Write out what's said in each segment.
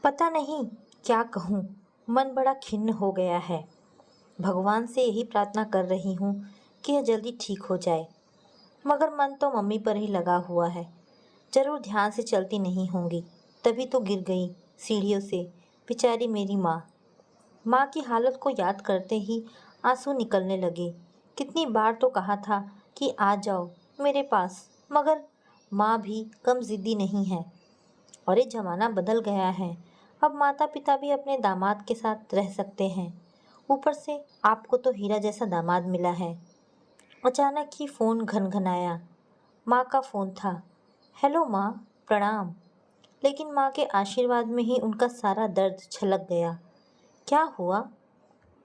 पता नहीं क्या कहूँ, मन बड़ा खिन्न हो गया है। भगवान से यही प्रार्थना कर रही हूँ कि यह जल्दी ठीक हो जाए, मगर मन तो मम्मी पर ही लगा हुआ है। जरूर ध्यान से चलती नहीं होंगी, तभी तो गिर गई सीढ़ियों से, बेचारी मेरी माँ। माँ की हालत को याद करते ही आंसू निकलने लगे। कितनी बार तो कहा था कि आ जाओ मेरे पास, मगर माँ भी कम ज़िद्दी नहीं है। और ये ज़माना बदल गया है, अब माता पिता भी अपने दामाद के साथ रह सकते हैं। ऊपर से आपको तो हीरा जैसा दामाद मिला है। अचानक ही फ़ोन घनघनाया। माँ का फ़ोन था। हेलो माँ, प्रणाम। लेकिन माँ के आशीर्वाद में ही उनका सारा दर्द छलक गया। क्या हुआ?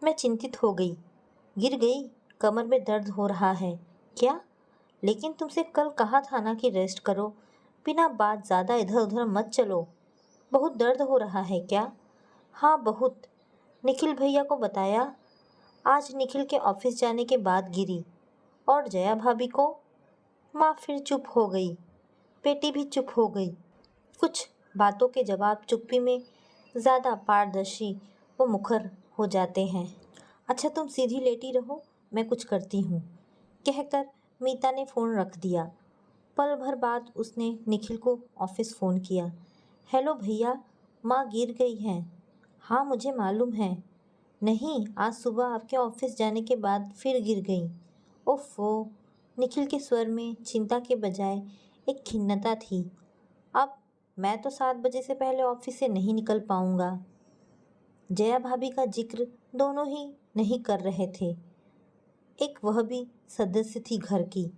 मैं चिंतित हो गई। गिर गई, कमर में दर्द हो रहा है क्या? लेकिन तुमसे कल कहा था ना कि रेस्ट करो, बिना बात ज़्यादा इधर उधर मत चलो। बहुत दर्द हो रहा है क्या? हाँ बहुत। निखिल भैया को बताया? आज निखिल के ऑफिस जाने के बाद गिरी। और जया भाभी को? माँ फिर चुप हो गई। बेटी भी चुप हो गई। कुछ बातों के जवाब चुप्पी में ज़्यादा पारदर्शी व मुखर हो जाते हैं। अच्छा तुम सीधी लेटी रहो, मैं कुछ करती हूँ, कहकर मीता ने फ़ोन रख दिया। पल भर बाद उसने निखिल को ऑफिस फ़ोन किया। हेलो भैया, माँ गिर गई हैं। हाँ मुझे मालूम है। नहीं, आज सुबह आपके ऑफिस जाने के बाद फिर गिर गई। ओफ़ो! निखिल के स्वर में चिंता के बजाय एक खिन्नता थी। अब मैं तो 7 बजे से पहले ऑफिस से नहीं निकल पाऊंगा। जया भाभी का जिक्र दोनों ही नहीं कर रहे थे। एक वह भी सदस्य थी घर की,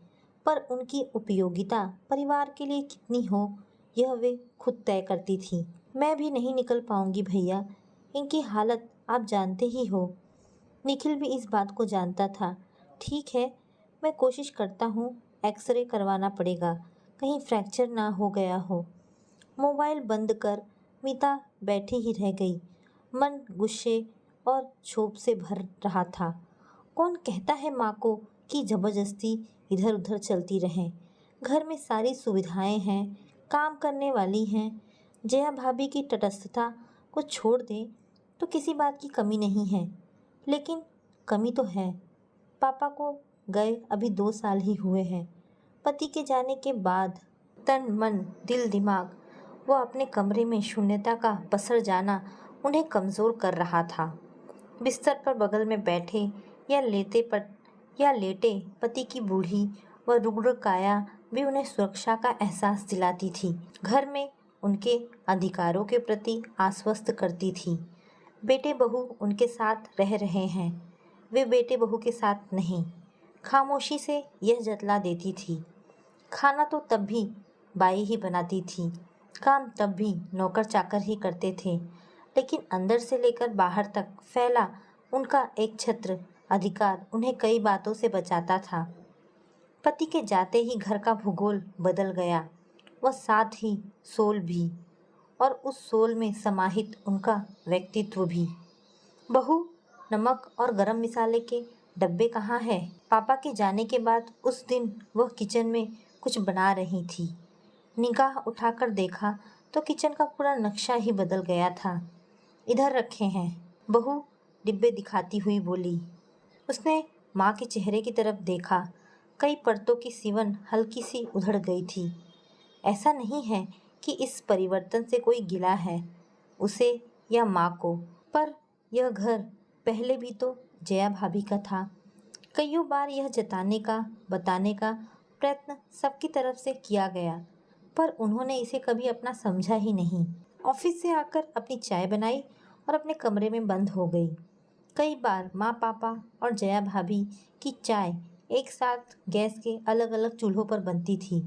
पर उनकी उपयोगिता परिवार के लिए कितनी हो, यह वे खुद तय करती थी। मैं भी नहीं निकल पाऊंगी भैया, इनकी हालत आप जानते ही हो। निखिल भी इस बात को जानता था। ठीक है, मैं कोशिश करता हूँ, एक्सरे करवाना पड़ेगा, कहीं फ्रैक्चर ना हो गया हो। मोबाइल बंद कर मीता बैठी ही रह गई। मन गुस्से और क्षोभ से भर रहा था। कौन कहता है माँ को कि ज़बरदस्ती इधर उधर चलती रहें। घर में सारी सुविधाएं हैं, काम करने वाली हैं। जया भाभी की तटस्थता को छोड़ दें तो किसी बात की कमी नहीं है, लेकिन कमी तो है। पापा को गए अभी 2 साल ही हुए हैं। पति के जाने के बाद तन मन दिल दिमाग वो अपने कमरे में शून्यता का पसर जाना उन्हें कमज़ोर कर रहा था। बिस्तर पर बगल में बैठे या लेटे पति की बूढ़ी व रुग्ण काया भी उन्हें सुरक्षा का एहसास दिलाती थी। घर में उनके अधिकारों के प्रति आश्वस्त करती थी। बेटे बहू उनके साथ रह रहे हैं, वे बेटे बहू के साथ नहीं। खामोशी से यह जतला देती थी। खाना तो तब भी बाई ही बनाती थी, काम तब भी नौकर चाकर ही करते थे, लेकिन अंदर से लेकर बाहर तक फैला उनका एक छत्र अधिकार उन्हें कई बातों से बचाता था। पति के जाते ही घर का भूगोल बदल गया, वह साथ ही सोल भी, और उस सोल में समाहित उनका व्यक्तित्व भी। बहू, नमक और गरम मसाले के डब्बे कहाँ हैं? पापा के जाने के बाद उस दिन वह किचन में कुछ बना रही थी। निगाह उठाकर देखा तो किचन का पूरा नक्शा ही बदल गया था। इधर रखे हैं, बहू डिब्बे दिखाती हुई बोली। उसने माँ के चेहरे की तरफ देखा। कई परतों की सिवन हल्की सी उधड़ गई थी। ऐसा नहीं है कि इस परिवर्तन से कोई गिला है उसे या माँ को, पर यह घर पहले भी तो जया भाभी का था। कईयों बार यह जताने का बताने का प्रयत्न सबकी तरफ से किया गया, पर उन्होंने इसे कभी अपना समझा ही नहीं। ऑफिस से आकर अपनी चाय बनाई और अपने कमरे में बंद हो गई। कई बार माँ पापा और जया भाभी की चाय एक साथ गैस के अलग अलग चूल्हों पर बनती थी।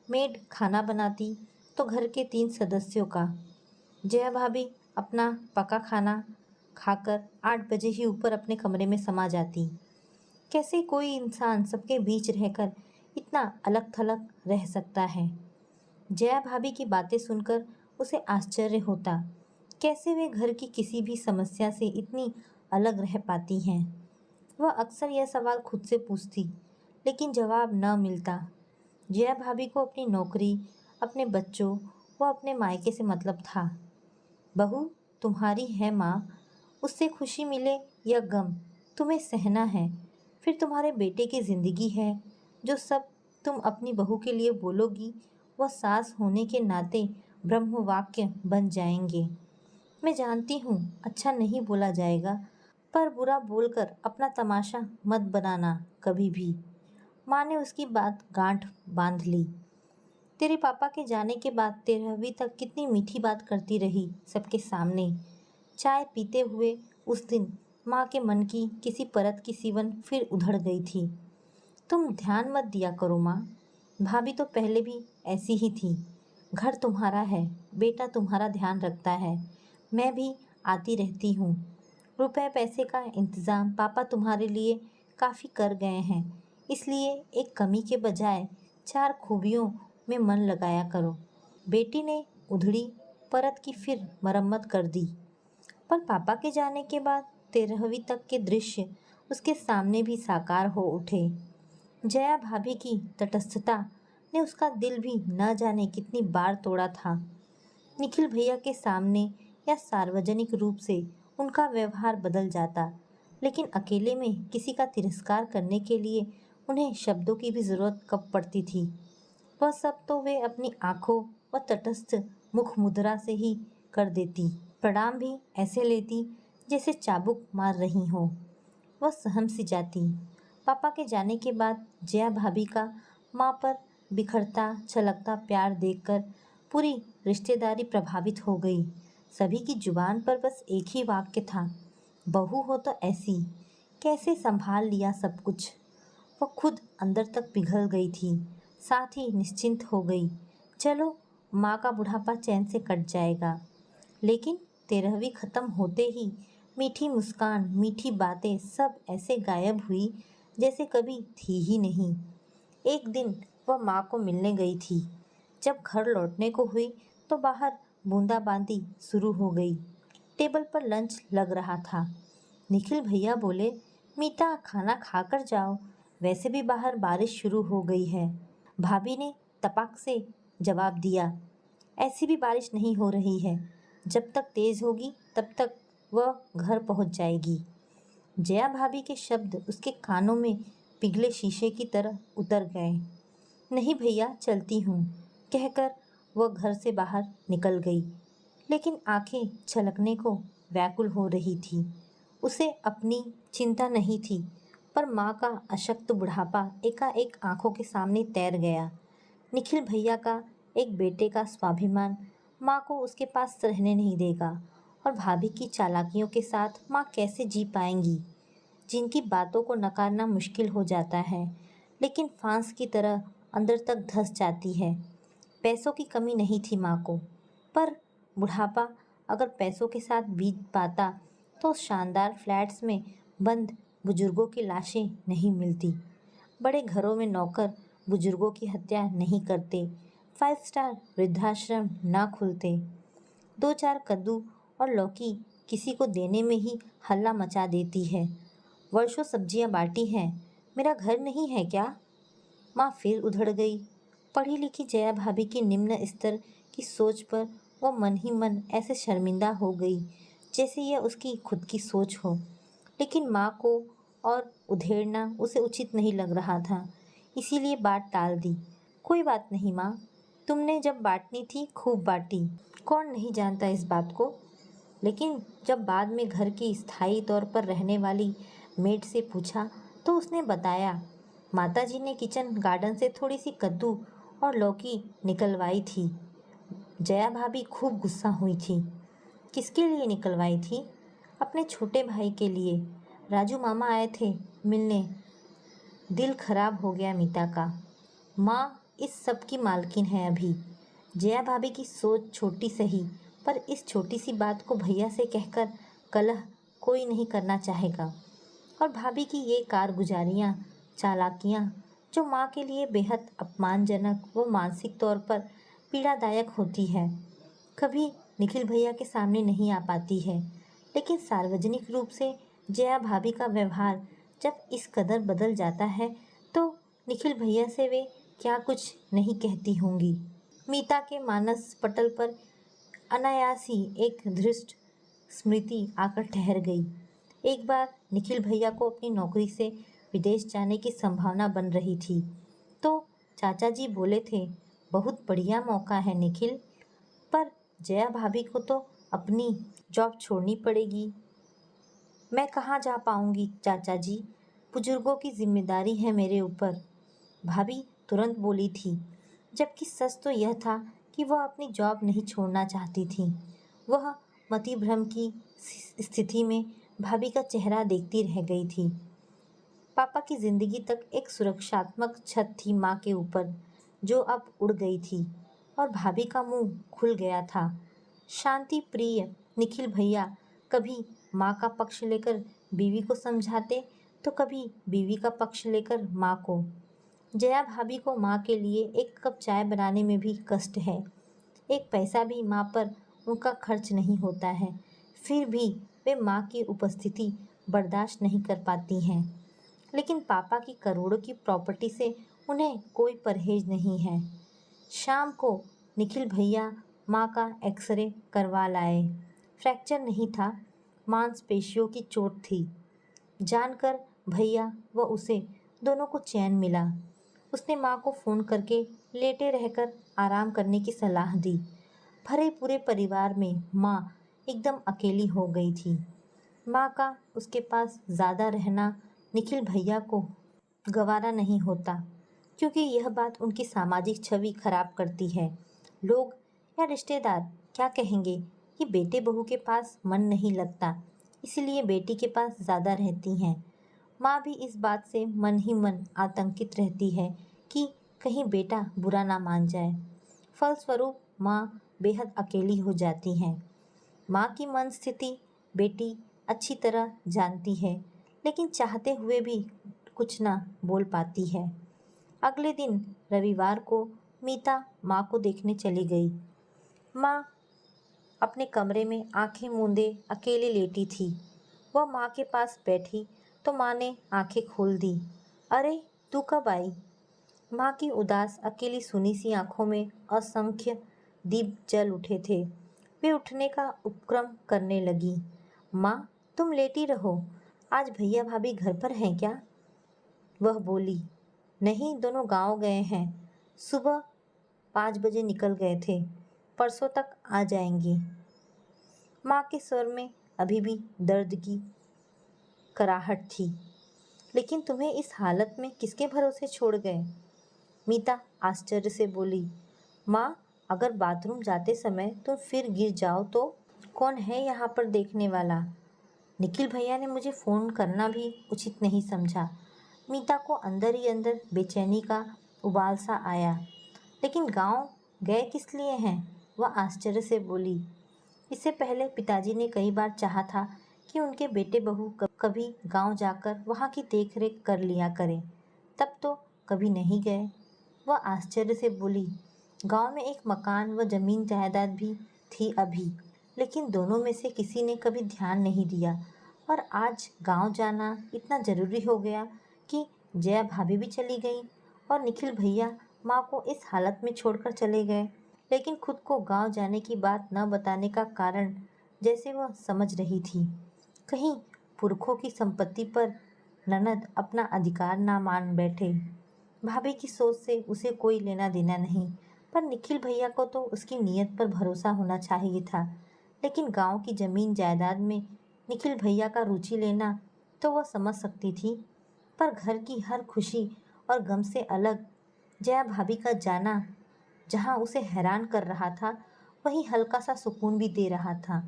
मेड खाना बनाती तो घर के 3 सदस्यों का। जया भाभी अपना पका खाना खाकर 8 बजे ही ऊपर अपने कमरे में समा जाती। कैसे कोई इंसान सबके बीच रहकर इतना अलग थलग रह सकता है? जया भाभी की बातें सुनकर उसे आश्चर्य होता। कैसे वे घर की किसी भी समस्या से इतनी अलग रह पाती हैं? वह अक्सर यह सवाल खुद से पूछती, लेकिन जवाब न मिलता। जया भाभी को अपनी नौकरी, अपने बच्चों व अपने मायके से मतलब था। बहू तुम्हारी है माँ, उससे खुशी मिले या गम तुम्हें सहना है। फिर तुम्हारे बेटे की ज़िंदगी है, जो सब तुम अपनी बहू के लिए बोलोगी वह सास होने के नाते ब्रह्म वाक्य बन जाएंगे। मैं जानती हूँ अच्छा नहीं बोला जाएगा, पर बुरा बोलकर अपना तमाशा मत बनाना कभी भी। माँ ने उसकी बात गांठ बांध ली। तेरे पापा के जाने के बाद 13वीं तक कितनी मीठी बात करती रही सबके सामने। चाय पीते हुए उस दिन माँ के मन की किसी परत की सिवन फिर उधड़ गई थी। तुम ध्यान मत दिया करो माँ, भाभी तो पहले भी ऐसी ही थी। घर तुम्हारा है, बेटा तुम्हारा ध्यान रखता है। मैं भी आती रहती हूँ। रुपए पैसे का इंतज़ाम पापा तुम्हारे लिए काफ़ी कर गए हैं, इसलिए एक कमी के बजाय 4 खूबियों में मन लगाया करो। बेटी ने उधड़ी परत की फिर मरम्मत कर दी। पर पापा के जाने के बाद 13वीं तक के दृश्य उसके सामने भी साकार हो उठे। जया भाभी की तटस्थता ने उसका दिल भी न जाने कितनी बार तोड़ा था। निखिल भैया के सामने या सार्वजनिक रूप से उनका व्यवहार बदल जाता, लेकिन अकेले में किसी का तिरस्कार करने के लिए उन्हें शब्दों की भी ज़रूरत कब पड़ती थी। वह सब तो वे अपनी आंखों व तटस्थ मुख मुद्रा से ही कर देती। प्रणाम भी ऐसे लेती जैसे चाबुक मार रही हो। वह सहम सी जाती। पापा के जाने के बाद जया भाभी का माँ पर बिखरता छलकता प्यार देखकर पूरी रिश्तेदारी प्रभावित हो गई। सभी की जुबान पर बस एक ही वाक्य था, बहू हो तो ऐसी। कैसे संभाल लिया सब कुछ। वह खुद अंदर तक पिघल गई थी, साथ ही निश्चिंत हो गई। चलो माँ का बुढ़ापा चैन से कट जाएगा। लेकिन 13वीं खत्म होते ही मीठी मुस्कान, मीठी बातें सब ऐसे गायब हुई जैसे कभी थी ही नहीं। एक दिन वह माँ को मिलने गई थी। जब घर लौटने को हुई तो बाहर बूंदाबांदी शुरू हो गई। टेबल पर लंच लग रहा था। निखिल भैया बोले, मीता खाना खाकर जाओ, वैसे भी बाहर बारिश शुरू हो गई है। भाभी ने तपाक से जवाब दिया, ऐसी भी बारिश नहीं हो रही है, जब तक तेज़ होगी तब तक वह घर पहुंच जाएगी। जया भाभी के शब्द उसके कानों में पिघले शीशे की तरह उतर गए। नहीं भैया चलती हूँ, कहकर वह घर से बाहर निकल गई, लेकिन आंखें छलकने को व्याकुल हो रही थी। उसे अपनी चिंता नहीं थी, पर माँ का अशक्त बुढ़ापा एकाएक आंखों के सामने तैर गया। निखिल भैया का एक बेटे का स्वाभिमान माँ को उसके पास रहने नहीं देगा, और भाभी की चालाकियों के साथ माँ कैसे जी पाएंगी, जिनकी बातों को नकारना मुश्किल हो जाता है, लेकिन फांस की तरह अंदर तक धंस जाती है। पैसों की कमी नहीं थी माँ को, पर बुढ़ापा अगर पैसों के साथ बीत पाता तो शानदार फ्लैट्स में बंद बुजुर्गों की लाशें नहीं मिलती। बड़े घरों में नौकर बुजुर्गों की हत्या नहीं करते। 5 स्टार वृद्धाश्रम ना खुलते। 2-4 कद्दू और लौकी किसी को देने में ही हल्ला मचा देती है। वर्षों सब्जियां बांटी हैं, मेरा घर नहीं है क्या? माँ फिर उधड़ गई। पढ़ी लिखी जया भाभी की निम्न स्तर की सोच पर वो मन ही मन ऐसे शर्मिंदा हो गई जैसे यह उसकी खुद की सोच हो। लेकिन माँ को और उधेड़ना उसे उचित नहीं लग रहा था, इसीलिए बात टाल दी। कोई बात नहीं माँ, तुमने जब बांटनी थी खूब बांटी, कौन नहीं जानता इस बात को। लेकिन जब बाद में घर की स्थायी तौर पर रहने वाली मेड से पूछा तो उसने बताया, माताजी ने किचन गार्डन से थोड़ी सी कद्दू और लौकी निकलवाई थी। जया भाभी खूब गुस्सा हुई थी। किसके लिए निकलवाई थी? अपने छोटे भाई के लिए। राजू मामा आए थे मिलने। दिल खराब हो गया मीता का। माँ इस सब की मालकिन है अभी। जया भाभी की सोच छोटी सही, पर इस छोटी सी बात को भैया से कहकर कलह कोई नहीं करना चाहेगा। और भाभी की ये कारगुजारियाँ, चालाकियाँ जो माँ के लिए बेहद अपमानजनक व मानसिक तौर पर पीड़ादायक होती है, कभी निखिल भैया के सामने नहीं आ पाती है। लेकिन सार्वजनिक रूप से जया भाभी का व्यवहार जब इस कदर बदल जाता है तो निखिल भैया से वे क्या कुछ नहीं कहती होंगी। मीता के मानस पटल पर अनायास ही एक धृष्ट स्मृति आकर ठहर गई। एक बार निखिल भैया को अपनी नौकरी से विदेश जाने की संभावना बन रही थी, तो चाचा जी बोले थे, बहुत बढ़िया मौका है निखिल, पर जया भाभी को तो अपनी जॉब छोड़नी पड़ेगी। मैं कहाँ जा पाऊंगी चाचा जी, बुजुर्गों की जिम्मेदारी है मेरे ऊपर, भाभी तुरंत बोली थी। जबकि सच तो यह था कि वह अपनी जॉब नहीं छोड़ना चाहती थी। वह मति भ्रम की स्थिति में भाभी का चेहरा देखती रह गई थी। पापा की जिंदगी तक एक सुरक्षात्मक छत थी माँ के ऊपर, जो अब उड़ गई थी और भाभी का मुंह खुल गया था। शांति प्रिय निखिल भैया कभी माँ का पक्ष लेकर बीवी को समझाते, तो कभी बीवी का पक्ष लेकर माँ को। जया भाभी को माँ के लिए एक कप चाय बनाने में भी कष्ट है। एक पैसा भी माँ पर उनका खर्च नहीं होता है, फिर भी वे माँ की उपस्थिति बर्दाश्त नहीं कर पाती हैं। लेकिन पापा की करोड़ों की प्रॉपर्टी से उन्हें कोई परहेज नहीं है। शाम को निखिल भैया माँ का एक्सरे करवा लाए। फ्रैक्चर नहीं था, मांसपेशियों की चोट थी। जानकर भैया व उसे दोनों को चैन मिला। उसने माँ को फ़ोन करके लेटे रहकर आराम करने की सलाह दी। भरे पूरे परिवार में माँ एकदम अकेली हो गई थी। माँ का उसके पास ज़्यादा रहना निखिल भैया को गवारा नहीं होता, क्योंकि यह बात उनकी सामाजिक छवि खराब करती है। लोग या रिश्तेदार क्या कहेंगे कि बेटे बहू के पास मन नहीं लगता, इसलिए बेटी के पास ज़्यादा रहती हैं। माँ भी इस बात से मन ही मन आतंकित रहती है कि कहीं बेटा बुरा ना मान जाए। फलस्वरूप माँ बेहद अकेली हो जाती हैं। माँ की मन स्थिति बेटी अच्छी तरह जानती है, लेकिन चाहते हुए भी कुछ ना बोल पाती है। अगले दिन रविवार को मीता माँ को देखने चली गई। माँ अपने कमरे में आंखें मूंदे अकेले लेटी थी। वह माँ के पास बैठी तो माँ ने आंखें खोल दी। अरे तू कब आई? माँ की उदास अकेली सुनी सी आंखों में असंख्य दीप जल उठे थे। वे उठने का उपक्रम करने लगी। माँ तुम लेटी रहो, आज भैया भाभी घर पर हैं क्या? वह बोली। नहीं, दोनों गांव गए हैं, सुबह 5 बजे निकल गए थे, परसों तक आ जाएंगी। माँ के स्वर में अभी भी दर्द की कराहट थी। लेकिन तुम्हें इस हालत में किसके भरोसे छोड़ गए? मीता आश्चर्य से बोली। माँ अगर बाथरूम जाते समय तुम फिर गिर जाओ तो कौन है यहाँ पर देखने वाला? निखिल भैया ने मुझे फ़ोन करना भी उचित नहीं समझा। मीता को अंदर ही अंदर बेचैनी का उबाल सा आया। लेकिन गांव गए किस लिए हैं? वह आश्चर्य से बोली। इससे पहले पिताजी ने कई बार चाहा था कि उनके बेटे बहू कभी गांव जाकर वहां की देखरेख कर लिया करें, तब तो कभी नहीं गए। वह आश्चर्य से बोली। गांव में एक मकान व जमीन जायदाद भी थी अभी, लेकिन दोनों में से किसी ने कभी ध्यान नहीं दिया, और आज गांव जाना इतना ज़रूरी हो गया कि जया भाभी भी चली गई और निखिल भैया माँ को इस हालत में छोड़कर चले गए। लेकिन खुद को गांव जाने की बात न बताने का कारण जैसे वह समझ रही थी। कहीं पुरखों की संपत्ति पर ननद अपना अधिकार ना मान बैठे। भाभी की सोच से उसे कोई लेना देना नहीं, पर निखिल भैया को तो उसकी नीयत पर भरोसा होना चाहिए था। लेकिन गांव की जमीन जायदाद में निखिल भैया का रुचि लेना तो वह समझ सकती थी, पर घर की हर खुशी और गम से अलग जया भाभी का जाना जहाँ उसे हैरान कर रहा था, वहीं हल्का सा सुकून भी दे रहा था।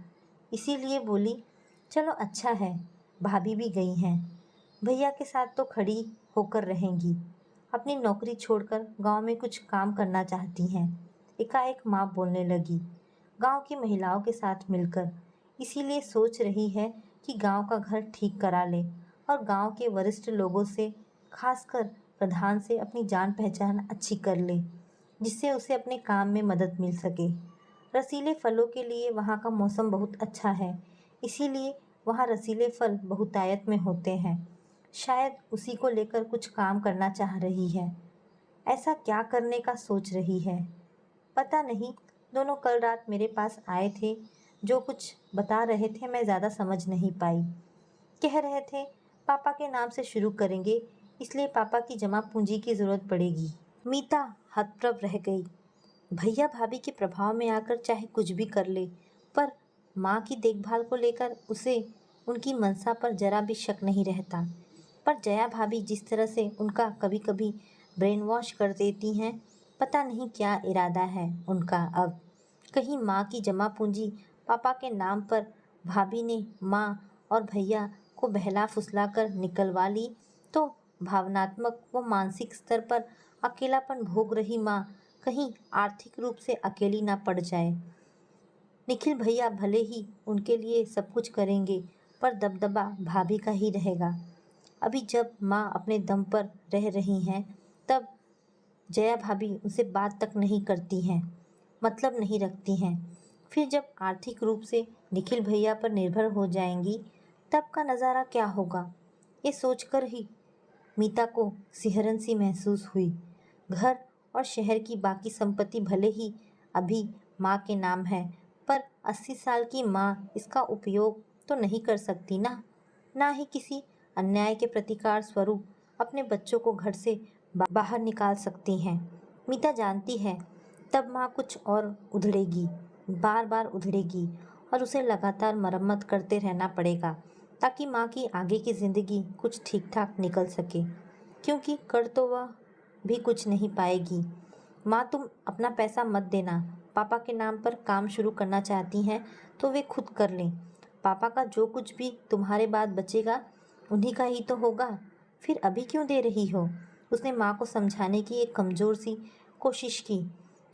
इसीलिए बोली, चलो अच्छा है, भाभी भी गई हैं, भैया के साथ तो खड़ी होकर रहेंगी, अपनी नौकरी छोड़कर गांव में कुछ काम करना चाहती हैं। एकाएक माँ बोलने लगी। गांव की महिलाओं के साथ मिलकर, इसीलिए सोच रही है कि गांव का घर ठीक करा ले और गांव के वरिष्ठ लोगों से, खासकर प्रधान से अपनी जान पहचान अच्छी कर ले, जिससे उसे अपने काम में मदद मिल सके। रसीले फलों के लिए वहाँ का मौसम बहुत अच्छा है, इसीलिए वहाँ रसीले फल बहुतायत में होते हैं। शायद उसी को लेकर कुछ काम करना चाह रही है। ऐसा क्या करने का सोच रही है, पता नहीं, दोनों कल रात मेरे पास आए थे। जो कुछ बता रहे थे मैं ज़्यादा समझ नहीं पाई। कह रहे थे पापा के नाम से शुरू करेंगे, इसलिए पापा की जमा पूंजी की ज़रूरत पड़ेगी। मीता हतप्रभ रह गई। भैया भाभी के प्रभाव में आकर चाहे कुछ भी कर ले, पर माँ की देखभाल को लेकर उसे उनकी मंशा पर जरा भी शक नहीं रहता। पर जया भाभी जिस तरह से उनका कभी कभी ब्रेन वॉश कर देती हैं, पता नहीं क्या इरादा है उनका अब। कहीं माँ की जमा पूंजी पापा के नाम पर भाभी ने माँ और भैया को बहला फुसला कर निकलवा ली तो भावनात्मक व मानसिक स्तर पर अकेलापन भोग रही माँ कहीं आर्थिक रूप से अकेली ना पड़ जाए। निखिल भैया भले ही उनके लिए सब कुछ करेंगे, पर दबदबा भाभी का ही रहेगा। अभी जब माँ अपने दम पर रह रही हैं, तब जया भाभी उनसे बात तक नहीं करती हैं, मतलब नहीं रखती हैं। फिर जब आर्थिक रूप से निखिल भैया पर निर्भर हो जाएंगी, तब का नज़ारा क्या होगा, ये सोचकर ही मीता को सिहरन सी महसूस हुई। घर और शहर की बाकी संपत्ति भले ही अभी माँ के नाम है, पर 80 साल की माँ इसका उपयोग तो नहीं कर सकती ना ही किसी अन्याय के प्रतिकार स्वरूप अपने बच्चों को घर से बाहर निकाल सकती हैं। मीता जानती है तब माँ कुछ और उधड़ेगी, बार बार उधड़ेगी, और उसे लगातार मरम्मत करते रहना पड़ेगा ताकि माँ की आगे की ज़िंदगी कुछ ठीक ठाक निकल सके, क्योंकि कर तो वह भी कुछ नहीं पाएगी। माँ तुम अपना पैसा मत देना, पापा के नाम पर काम शुरू करना चाहती हैं तो वे खुद कर लें। पापा का जो कुछ भी तुम्हारे बाद बचेगा उन्हीं का ही तो होगा, फिर अभी क्यों दे रही हो। उसने माँ को समझाने की एक कमज़ोर सी कोशिश की।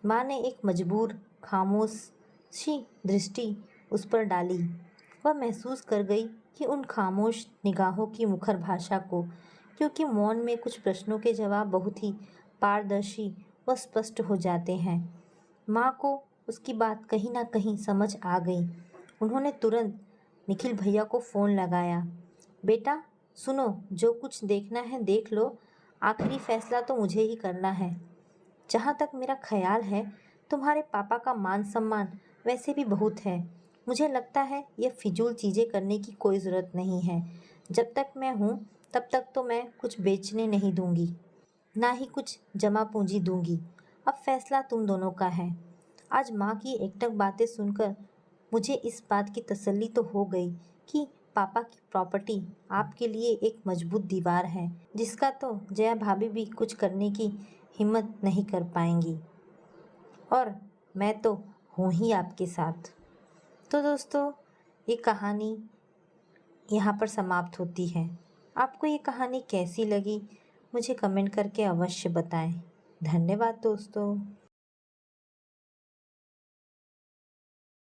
माँ ने एक मजबूर खामोश सी दृष्टि उस पर डाली। वह महसूस कर गई कि उन खामोश निगाहों की मुखर भाषा को, क्योंकि मौन में कुछ प्रश्नों के जवाब बहुत ही पारदर्शी व स्पष्ट हो जाते हैं। माँ को उसकी बात कहीं ना कहीं समझ आ गई। उन्होंने तुरंत निखिल भैया को फ़ोन लगाया। बेटा सुनो, जो कुछ देखना है देख लो, आखिरी फैसला तो मुझे ही करना है। जहाँ तक मेरा ख्याल है तुम्हारे पापा का मान सम्मान वैसे भी बहुत है। मुझे लगता है ये फिजूल चीज़ें करने की कोई ज़रूरत नहीं है। जब तक मैं हूँ तब तक तो मैं कुछ बेचने नहीं दूँगी, ना ही कुछ जमा पूंजी दूँगी। अब फैसला तुम दोनों का है। आज माँ की एकटक बातें सुनकर मुझे इस बात की तसल्ली तो हो गई कि पापा की प्रॉपर्टी आपके लिए एक मजबूत दीवार है, जिसका तो जया भाभी भी कुछ करने की हिम्मत नहीं कर पाएंगी, और मैं तो हूँ ही आपके साथ। तो दोस्तों, ये कहानी यहाँ पर समाप्त होती है। आपको ये कहानी कैसी लगी मुझे कमेंट करके अवश्य बताएं। धन्यवाद दोस्तों।